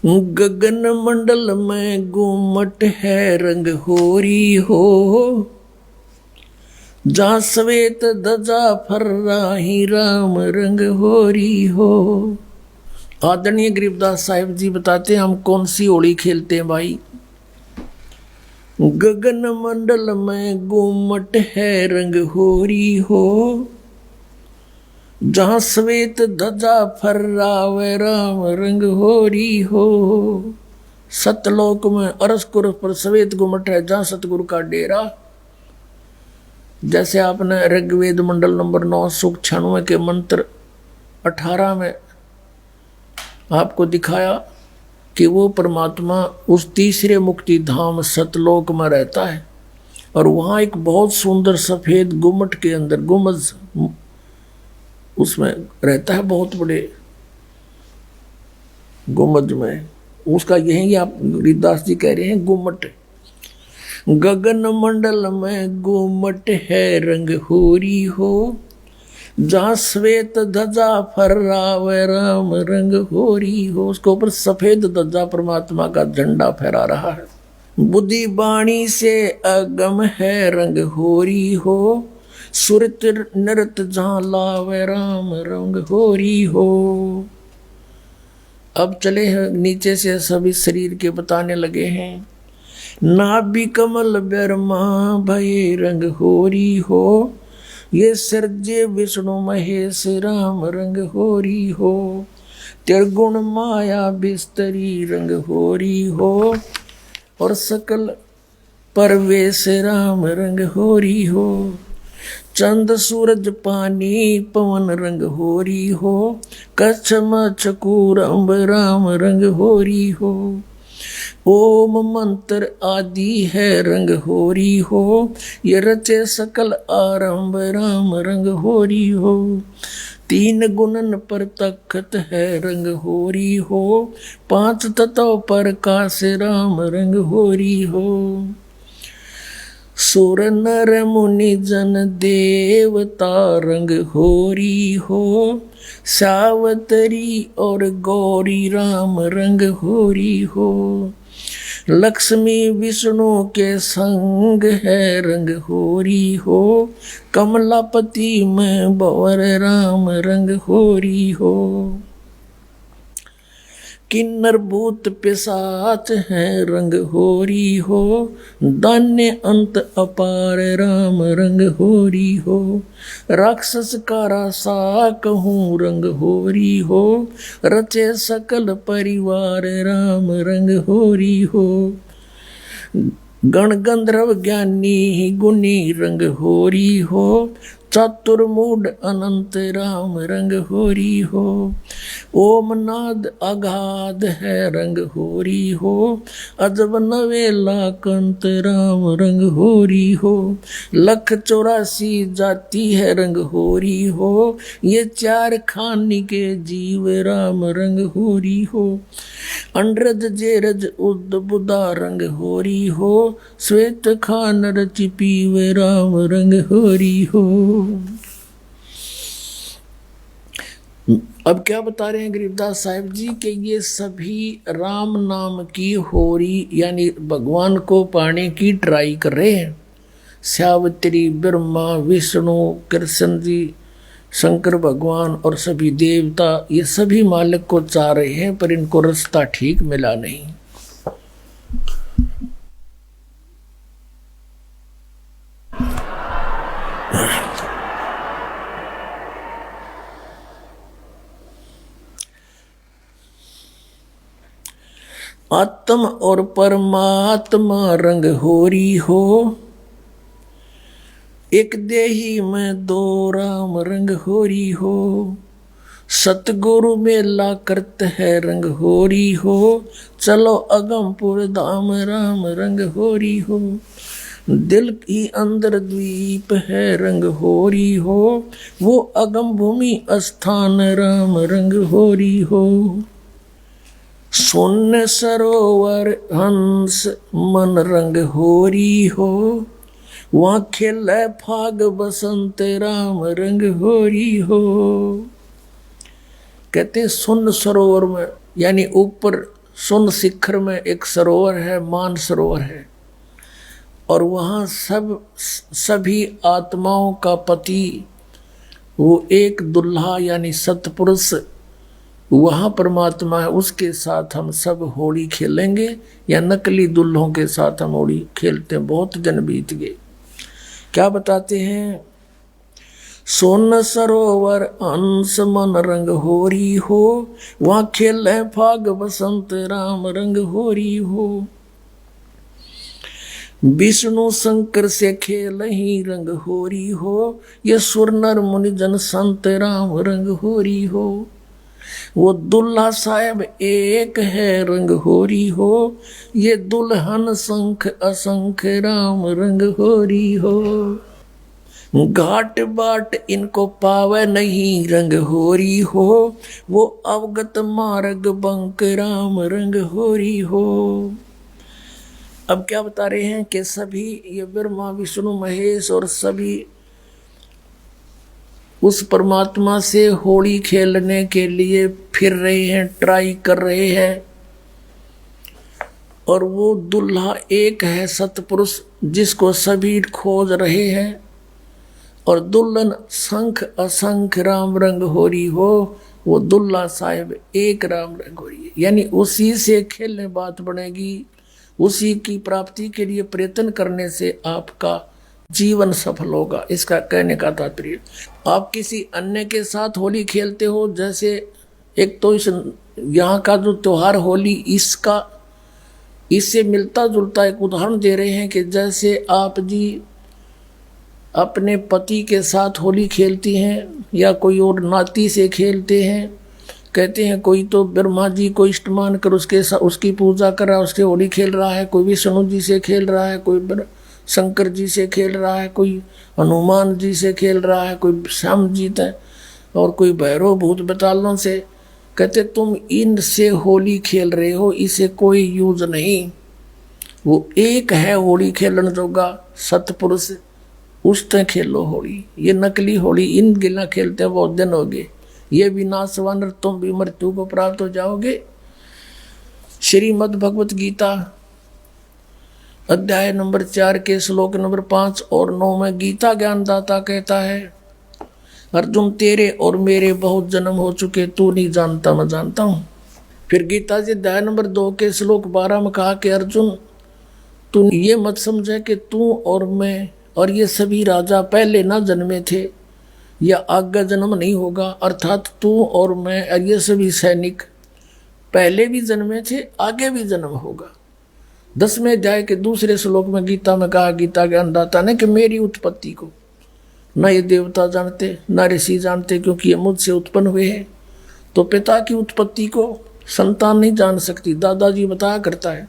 गगन मंडल में गुमट है रंग होरी हो, जहाँ श्वेत ध्वजा फर्राही राम रंग होरी हो। आदरणीय गरीबदास साहिब जी बताते हैं हम कौन सी होली खेलते हैं भाई। गगन मंडल में गुमट है रंग होरी हो, जहाँ श्वेत ध्वजा फर्रावे राम रंग होरी हो। सतलोक में अरसकुर पर श्वेत गुमट है, जहाँ सतगुरु का डेरा। जैसे आपने ऋग्वेद मंडल नंबर 9 सूक्त 96 के मंत्र 18 में आपको दिखाया कि वो परमात्मा उस तीसरे मुक्ति धाम सतलोक में रहता है, और वहाँ एक बहुत सुंदर सफेद गुम्मट के अंदर गुम्बद उसमें रहता है, बहुत बड़े गुम्बद में। उसका यही आप गरीबदास जी कह रहे हैं गुम्मट। गगन मंडल में गुम्मट है रंग होरी हो, जहाँ श्वेत ध्वजा फर्रावे राम रंग होरी हो। उसके ऊपर सफेद ध्वजा परमात्मा का झंडा फहरा रहा है। बुद्धि बाणी से अगम है रंग होरी हो, सुरत नृत जहाँ लावे राम रंग होरी हो। अब चले हैं नीचे से सभी शरीर के बताने लगे हैं। नाभि कमल ब्रह्मा भय रंग होरी हो, ये सर्जे विष्णु महेश राम रंग होरी हो। त्रिगुण माया बिस्तरी रंग होरी हो, और सकल परवेश राम रंग होरी हो। चंद सूरज पानी पवन रंग होरी हो, कच्छ मच्छ कूरम्ब राम रंग होरी हो। ओम मंत्र आदि है रंग होरी हो, ये रचे सकल आरंभ राम रंग होरी हो। तीन गुणन पर तखत है रंग होरी हो, पांच तत्व पर काश राम रंग होरी हो। सुर नर मुनि जन देवता रंग होरी हो, सावतरी और गौरी राम रंग होरी हो। लक्ष्मी विष्णु के संग है रंग होरी हो, कमलापति में बवर राम रंग होरी हो। किन्नर भूत पिशाच है रंग होरी हो, दान्य अंत अपार राम रंग होरी हो। राक्षस का रासा कहूँ रंग होरी हो, रचे सकल परिवार राम रंग होरी हो। गण गंधर्व ज्ञानी गुणी रंग होरी हो, चतुर्मूड अनंत राम रंग होरी हो। ओम नाद अगाध है रंग होरी हो, अजब नवेला कंत राम रंग होरी हो। लख 84 जाति है रंग होरी हो, ये चार खानी के जीव राम रंग होरी हो। अंड्रज जेरज उद बुदा रंग होरी हो, श्वेत खान रचि पीवे राम रंग होरी हो। अब क्या बता रहे हैं गरीबदास साहिब जी कि ये सभी राम नाम की होरी यानी भगवान को पाने की ट्राई कर रहे हैं। सावित्री, ब्रह्मा, विष्णु, कृष्ण जी, शंकर भगवान और सभी देवता, ये सभी मालिक को चाह रहे हैं, पर इनको रास्ता ठीक मिला नहीं। आत्म और परमात्मा रंग होरी हो, एक देही में दो राम रंग होरी हो। सतगुरु मेला करते है रंग होरी हो, चलो अगमपुर धाम राम रंग होरी हो। दिल की अंदर द्वीप है रंग होरी हो, वो अगम भूमि स्थान राम रंग होरी हो। शून्य सरोवर हंस मन रंग होरी हो, वहाँ खेले फाग बसंत राम रंग होरी हो। कहते हैं शून्य सरोवर में यानी ऊपर सुन शिखर में एक सरोवर है, मान सरोवर है, और वहाँ सभी आत्माओं का पति वो एक दुल्हा यानी सतपुरुष वहाँ परमात्मा है, उसके साथ हम सब होली खेलेंगे, या नकली दुल्हों के साथ हम होली खेलते हैं। बहुत दिन बीत गए। क्या बताते हैं? सोन सरोवर अंश मन रंग होरी हो, वहाँ खेले फाग बसंत राम रंग होरी हो। विष्णु शंकर से खेल ही रंग होरी हो, ये सुर नर मुनि जन संत राम रंग होरी हो। वो दुल्हा साहब एक है रंग होरी हो, ये दुल्हन शंख असंख राम रंग होरी हो। घाट बाट इनको पावे नहीं रंग होरी हो, वो अवगत मार्ग बंक राम रंग होरी हो। अब क्या बता रहे हैं कि सभी ये ब्रह्मा विष्णु महेश और सभी उस परमात्मा से होली खेलने के लिए फिर रहे हैं, ट्राई कर रहे हैं, और वो दुल्हा एक है सतपुरुष जिसको सभी खोज रहे हैं, और दुल्हन शंख असंख राम रंग होरी हो, वो दुल्हा साहिब एक राम रंग होरी है। यानी उसी से खेलने बात बनेगी, उसी की प्राप्ति के लिए प्रयत्न करने से आपका जीवन सफल होगा। इसका कहने का तात्पर्य, आप किसी अन्य के साथ होली खेलते हो, जैसे एक तो इस यहाँ का जो त्योहार होली इससे मिलता जुलता एक उदाहरण दे रहे हैं कि जैसे आप जी अपने पति के साथ होली खेलती हैं या कोई और नाती से खेलते हैं। कहते हैं कोई तो ब्रह्मा जी को इष्ट मान कर उसकी पूजा कर रहा है, उसके होली खेल रहा है, कोई विष्णु जी से खेल रहा है, कोई शंकर जी से खेल रहा है, कोई हनुमान जी से खेल रहा है, कोई श्याम जी है, और कोई भैरव भूत बतालों से। कहते तुम इनसे होली खेल रहे हो, इसे कोई यूज नहीं। वो एक है होली खेलन जोगा सतपुरुष, उससे खेलो होली। ये नकली होली इन गिला खेलते बहुत दिन हो गए। ये विनाशवान तुम भी मृत्यु को प्राप्त हो जाओगे। श्रीमद् भगवत गीता अध्याय नंबर 4 के श्लोक नंबर 5 और 9 में गीता ज्ञानदाता कहता है, अर्जुन तेरे और मेरे बहुत जन्म हो चुके, तू नहीं जानता मैं जानता हूँ। फिर गीता जी अध्याय नंबर 2 के श्लोक 12 में कहा कि अर्जुन तू ये मत समझे कि तू और मैं और ये सभी राजा पहले ना जन्मे थे या आगे जन्म नहीं होगा, अर्थात तू और मैं और ये सभी सैनिक पहले भी जन्मे थे, आगे भी जन्म होगा। 10वें अध्याय के दूसरे श्लोक में गीता में कहा गीता ज्ञानदाता ने कि मेरी उत्पत्ति को न ये देवता जानते न ऋषि जानते, क्योंकि ये मुझसे उत्पन्न हुए हैं। तो पिता की उत्पत्ति को संतान नहीं जान सकती, दादाजी बताया करता है।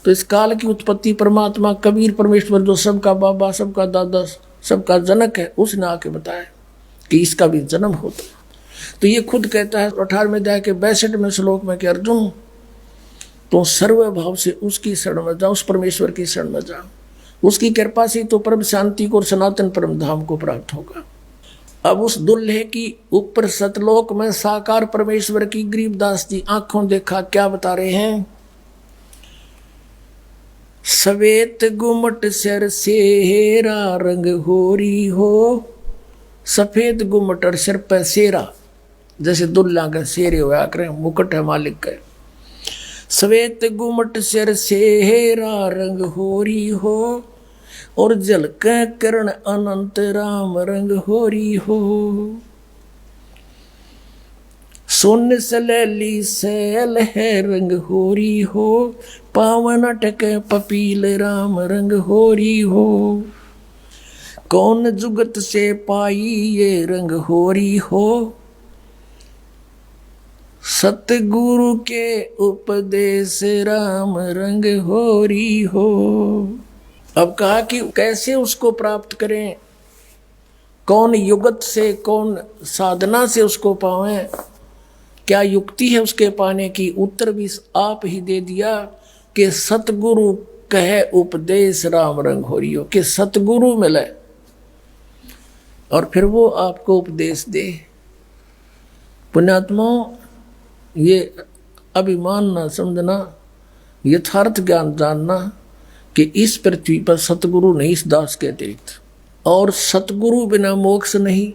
तो इस काल की उत्पत्ति परमात्मा कबीर परमेश्वर जो सबका बाबा सबका दादा सबका जनक है, उसने आके बताया कि इसका भी जन्म होता है। तो ये खुद कहता है 18वें अध्याय के 62वें श्लोक में कि अर्जुन तो सर्वभाव से उसकी शरण में जा, उस परमेश्वर की शरण में जा, उसकी कृपा से तो परम शांति को और सनातन परम धाम को प्राप्त होगा। अब उस दुल्हे की ऊपर सतलोक में साकार परमेश्वर की गरीबदास जी आंखों देखा क्या बता रहे हैं, सवेत गुमट सिर सेरा रंग होरी हो। सफेद गुमट और सिर पर सेरा, जैसे दुल्ला का शेरे हुआ करें, मुकुट है मालिक का। सवेत गुमट सिर सेरा रंग होरी हो, और जलक करण अनंत राम रंग होरी हो। सोन सलैली सैल है रंग होरी हो, पावन अटक पपील राम रंग होरी हो। कौन जुगत से पाई ये रंग होरी हो, सतगुरु के उपदेश राम रंग होरी हो। अब कहा कि कैसे उसको प्राप्त करें, कौन युगत से कौन साधना से उसको पावें, क्या युक्ति है उसके पाने की। उत्तर भी आप ही दे दिया कि सतगुरु कहे उपदेश राम रंग होरी हो, कि सतगुरु मिले और फिर वो आपको उपदेश दे। पुण्यात्माओं, ये अभिमान ना समझना, यथार्थ ज्ञान जानना कि इस पृथ्वी पर सतगुरु नहीं इस दास के अतिरिक्त, और सतगुरु बिना मोक्ष नहीं।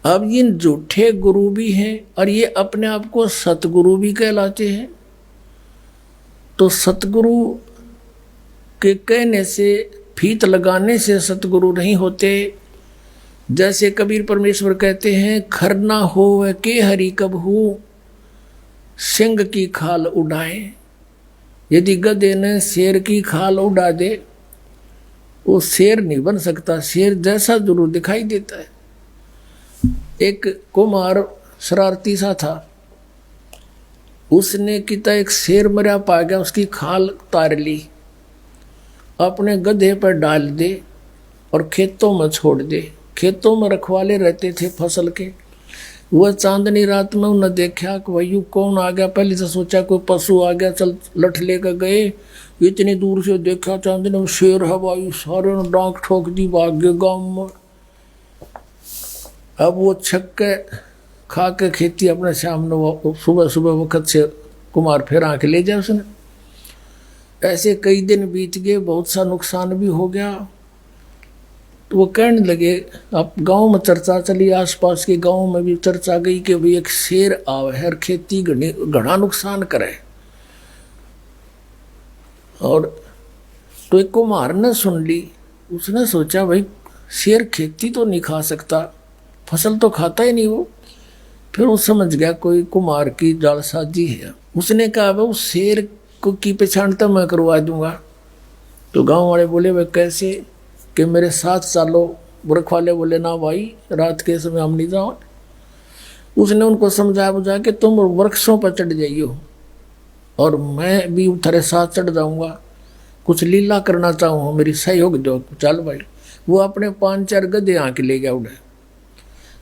अब ये झूठे गुरु भी हैं और ये अपने आप को सतगुरु भी कहलाते हैं। तो सतगुरु के कहने से, फीत लगाने से सतगुरु नहीं होते। जैसे कबीर परमेश्वर कहते हैं, खरना हो के हरि कब हो, सिंह की खाल उड़ाए। यदि गधे ने शेर की खाल उड़ा दे, वो शेर नहीं बन सकता, शेर जैसा जरूर दिखाई देता है। एक कुम्हार शरारती सा था, उसने किता एक शेर मरा पा गया, उसकी खाल तार ली, अपने गधे पर डाल दे और खेतों में छोड़ दे। खेतों में रखवाले रहते थे फसल के। वह चांदनी रात में उन्हें देखा कि भाई कौन आ गया। पहले से सोचा कोई पशु आ गया, चल लठ लेकर गए। इतनी दूर से देखा चांदनी में शेर है भाई, सारे ने डांक ठोक दी, भाग गए गाँव में। अब वो छक्के खा के खेती अपने सामने, वो सुबह सुबह वक्त से कुमार फिर आके ले जाए उसने। ऐसे कई दिन बीत गए, बहुत सा नुकसान भी हो गया। तो वो कहने लगे, अब गांव में चर्चा चली, आसपास के गांव में भी चर्चा गई कि भाई एक शेर आवे है, खेती घना नुकसान करे। और तो एक कुम्हार ने सुन ली, उसने सोचा भाई शेर खेती तो नहीं खा सकता, फसल तो खाता ही नहीं वो। फिर वो समझ गया कोई कुम्हार की जालसाजी है। उसने कहा भाई उस शेर को की पहचान तो मैं करवा दूंगा। तो गांव वाले बोले भाई कैसे, कि मेरे साथ चलो। बुरख वाले बोले ना भाई, रात के समय हम नहीं जाओ। उसने उनको समझा बुझा के तुम वृक्षों पर चढ़ जाइयो और मैं भी तेरे साथ चढ़ जाऊंगा, कुछ लीला करना चाहूँ, मेरी सहयोग दो। चल भाई। वो अपने 5-4 गधे आके ले गया उड़े,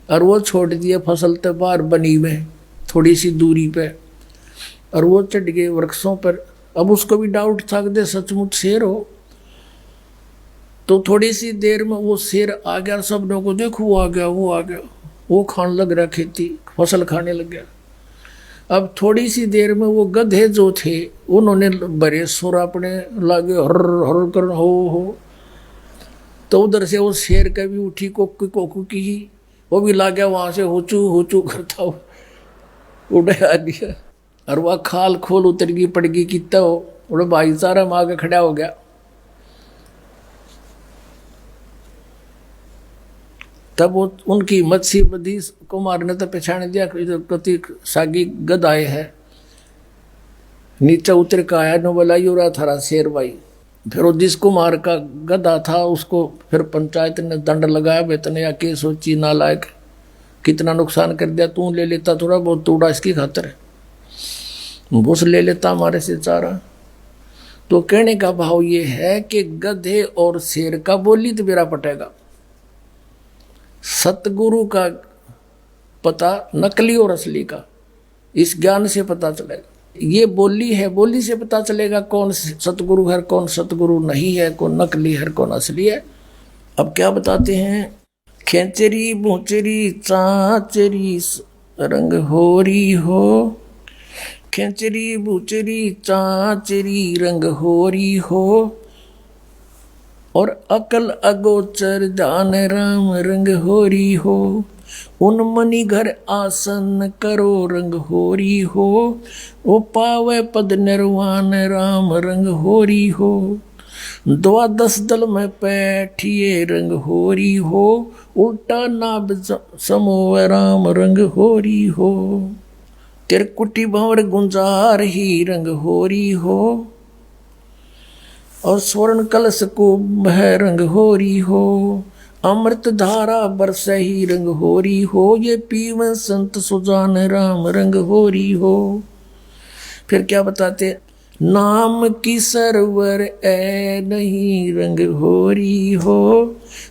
और वो छोड़ दिए फसल तो बाहर बनी में थोड़ी सी दूरी पे, और वो चढ़ गए वृक्षों पर। अब उसको भी डाउट था कि सचमुच शेर हो। तो थोड़ी सी देर में वो शेर आ गया, सब लोगों को देखो वो आ गया, वो आ गया, वो खाने लग रहा, खेती फसल खाने लग गया। अब थोड़ी सी देर में वो गधे जो थे उन्होंने बड़े सुर अपने लागे हर हर कर हो। तो उधर से वो शेर का भी उठी कोकू कोकू की ही, वो भी ला गया वहां से होचू करता हो उड़े आ गया। और वह खाल खोल उतर गई पड़ गई कितना हो, उड़े भाईचारा में आगे खड़ा हो गया। तब वो उनकी मच्छी बदी कुमार ने तो पहचान दिया कति सागी गदाए है। नीचे उतर के आया, नो बोला यू रहा थारा शेर भाई। फिर वो जिस कुमार का गधा था उसको फिर पंचायत ने दंड लगाया, बेतने आके सोची नालायक, कितना नुकसान कर दिया, तू ले लेता थोड़ा बहुत तोड़ा इसकी खातर, भूस ले लेता हमारे से चारा। तो कहने का भाव ये है कि गधे और शेर का बोली तो मेरा पटेगा, सतगुरु का पता नकली और असली का इस ज्ञान से पता चलेगा। ये बोली है, बोली से पता चलेगा कौन सतगुरु है, कौन सतगुरु नहीं है, कौन नकली है, कौन असली है। अब क्या बताते हैं, खेचरी भूचरी चाचरी रंग होरी हो, खेचरी भूचरी चाचरी रंग होरी हो, और अकल अगोचर जान राम रंग होरी हो, उन मणि घर आसन करो रंग होरी हो, वो पावे पद निर्वाण राम रंग होरी हो, 12 दल में बैठिए रंग होरी हो, उल्टा नाभ समो राम रंग होरी हो, तिरकुटी भंवर गुंजार ही रंग होरी हो, और स्वर्ण कलश को बह रंग होरी हो, अमृत धारा बरस ही रंग होरी हो, ये पीव संत सुजान राम रंग होरी हो। फिर क्या बताते, नाम की सरवर ए नहीं रंग होरी हो,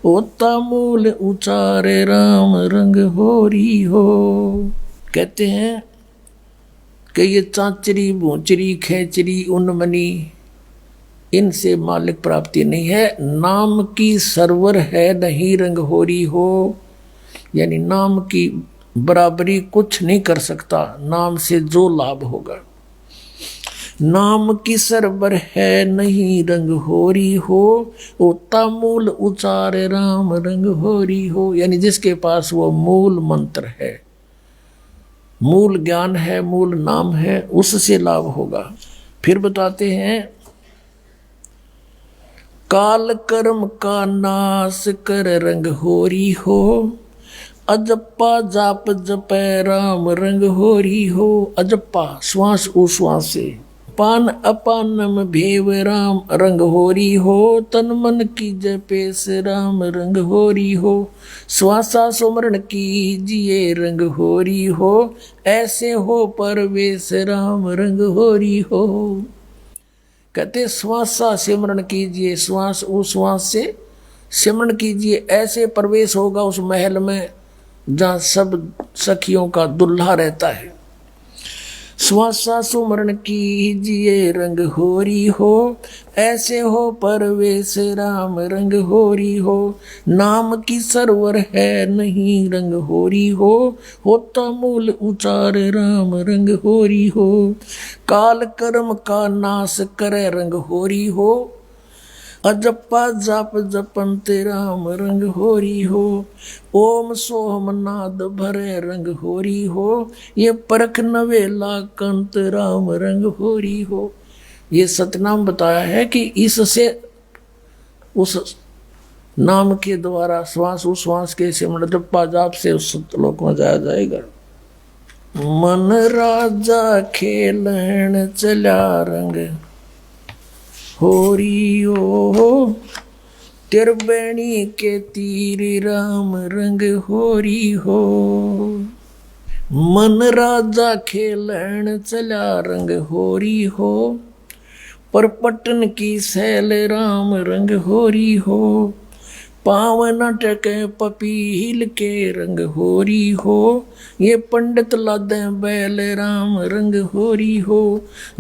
होता मूल उचारे राम रंग होरी हो। कहते हैं कि ये चाचरी भूचरी खेचरी उन्मनी इनसे मालिक प्राप्ति नहीं है, नाम की सरवर है नहीं रंग होरी हो, यानी नाम की बराबरी कुछ नहीं कर सकता नाम से जो लाभ होगा। नाम की सरबर है नहीं रंग होरी हो, ओता मूल उचार राम रंग होरी हो। यानी जिसके पास वो मूल मंत्र है, मूल ज्ञान है, मूल नाम है, उससे लाभ होगा। फिर बताते हैं, काल कर्म का नाश कर रंग होरी हो, अजप्पा जाप जपै राम रंग होरी हो। अजप्पा श्वास उश्वास से, पान अपानम भेव राम रंग होरी हो, तन मन की जपेस राम रंग होरी हो। श्वासा सुमरण कीजिए रंग होरी हो, ऐसे हो परवेश राम रंग होरी हो। कहते श्वासा सिमरण कीजिए, श्वास उश्वास से सिमरण कीजिए, ऐसे प्रवेश होगा उस महल में जहाँ सब सखियों का दुल्हा रहता है। श्वासा सुमरण कीजिए रंग होरी हो, ऐसे हो परवेश राम रंग होरी हो। नाम की सरवर है नहीं रंग होरी हो, होता मूल उचार राम रंग होरी हो। काल कर्म का नाश करे रंग होरी हो, अजप्पा जाप जपंत राम रंग होरी हो। ओम सोम नाद भरे रंग होरी हो, ये परख नवेला कंत राम रंग होरी हो। ये सतनाम बताया है कि इससे उस नाम के द्वारा श्वास उश्वास के सिमरण जप्पा जाप से उस सतलोक में जाया जाएगा। मन राजा खेलन चला रंग होरी हो, तिरबेणी के तीर राम रंग होरी हो। मन राजा खेलन चला रंग होरी हो, पर पटन की सैल राम रंग होरी हो। पावन टके पपील के रंग होरी हो, ये पंडित लादे बैल राम रंग होरी हो।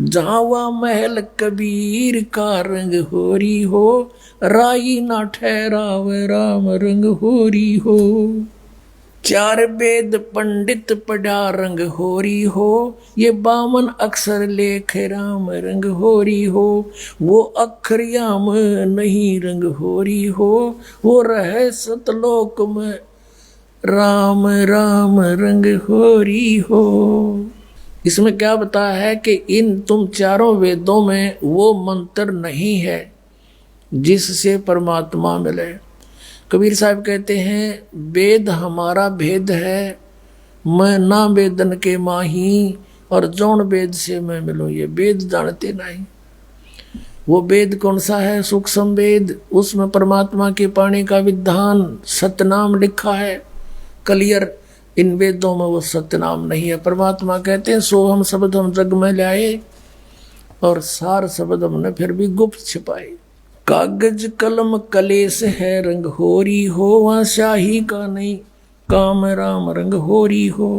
जावा महल कबीर का रंग होरी हो, राई ना ठहराव राम रंग होरी हो। चार वेद पंडित पढ़ा रंग होरी हो, ये 52 अक्षर लेख राम रंग होरी हो। वो अक्षर याम नहीं रंग होरी हो, वो रहे सतलोक में राम राम रंग होरी हो। इसमें क्या बताया है कि इन तुम चारों वेदों में वो मंत्र नहीं है जिससे परमात्मा मिले। कबीर साहब कहते हैं, वेद हमारा भेद है, मैं ना वेदन के माही, और जौन वेद से मैं मिलूं ये वेद जानते नहीं। वो वेद कौन सा है? सूक्ष्म वेद, उसमें परमात्मा के पाने का विधान सतनाम लिखा है क्लियर। इन वेदों में वो सतनाम नहीं है। परमात्मा कहते हैं, सोहम शब्द हम जग में लाए, और सार शब्द हमने फिर भी गुप्त छिपाए। कागज कलम कलेश है रंग होरी हो, वहाँ शाही का नहीं काम राम रंग होरी हो।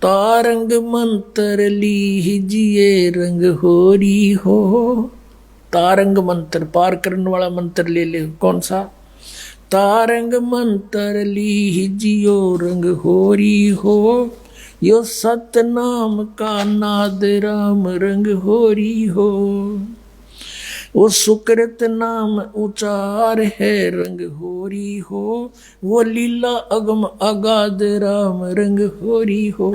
तारंग मंत्र लीजिए रंग होरी हो, तारंग मंत्र पार करने वाला मंत्र ले ले। कौन सा? तारंग मंत्र लीजियो रंग होरी हो, यो सतनाम का नाद राम रंग होरी हो। वो सुकृत नाम उचार है रंग होरी हो, वो लीला अगम अगाध राम रंग होरी हो।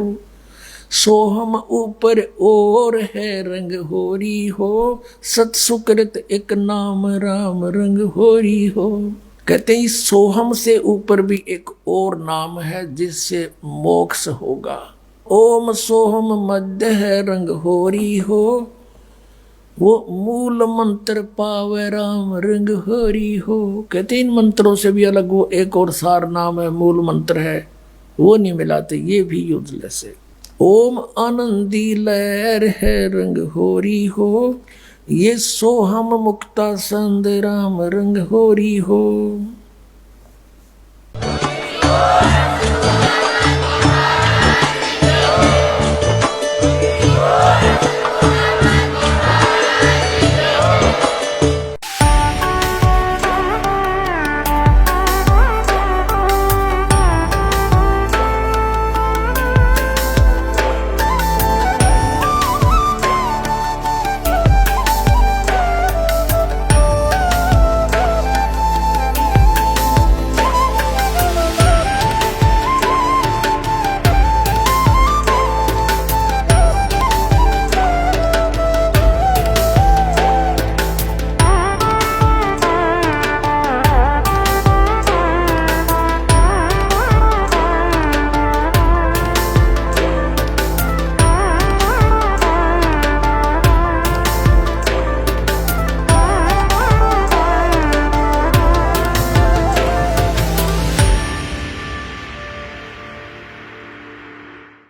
सोहम ऊपर और है रंग होरी हो, सत सुकृत एक नाम राम रंग होरी हो। कहते हैं सोहम से ऊपर भी एक और नाम है जिससे मोक्ष होगा। ओम सोहम मध्य है रंग होरी हो, वो मूल मंत्र पावे राम रंग होरी हो। कहते इन मंत्रों से भी अलग वो एक और सार नाम है, मूल मंत्र है, वो नहीं मिलाते, ये भी यूजलेस है। ओम आनंदी लहर है रंग होरी हो, ये सोहम मुक्ता संद राम रंग होरी हो।